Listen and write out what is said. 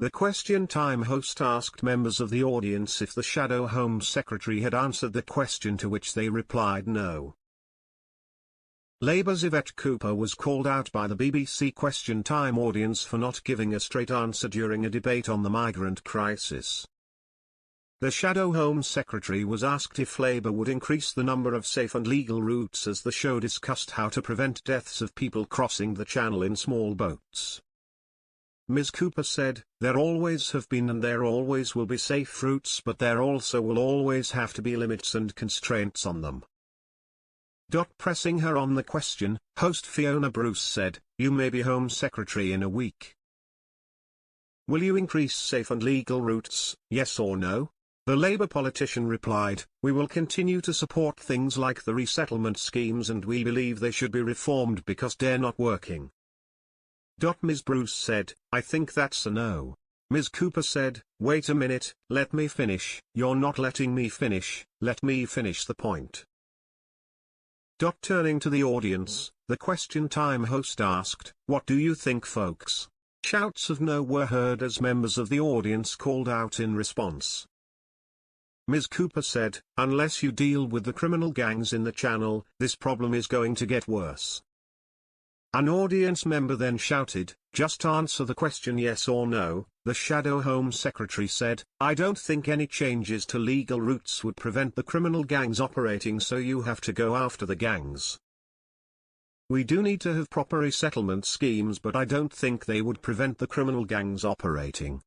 The question time host asked members of the audience if the Shadow Home Secretary had answered the question, to which they replied no. Labour's Yvette Cooper was called out by the BBC Question Time audience for not giving a straight answer during a debate on the migrant crisis. The Shadow Home Secretary was asked if Labour would increase the number of safe and legal routes as the show discussed how to prevent deaths of people crossing the channel in small boats. Ms. Cooper said, "There always have been and there always will be safe routes, but there also will always have to be limits and constraints on them." Pressing her on the question, host Fiona Bruce said, "You may be Home Secretary in a week. Will you increase safe and legal routes, yes or no?" The Labour politician replied, "We will continue to support things like the resettlement schemes, and we believe they should be reformed because they're not working." Ms. Bruce said, "I think that's a no." Ms. Cooper said, "Wait a minute, let me finish." "You're not letting me finish, let me finish the point." Turning to the audience, the question time host asked, "What do you think, folks?" Shouts of no were heard as members of the audience called out in response. Ms. Cooper said, "Unless you deal with the criminal gangs in the channel, this problem is going to get worse." An audience member then shouted, "Just answer the question yes or no." The Shadow Home Secretary said, "I don't think any changes to legal routes would prevent the criminal gangs operating, so you have to go after the gangs. We do need to have proper resettlement schemes, but I don't think they would prevent the criminal gangs operating."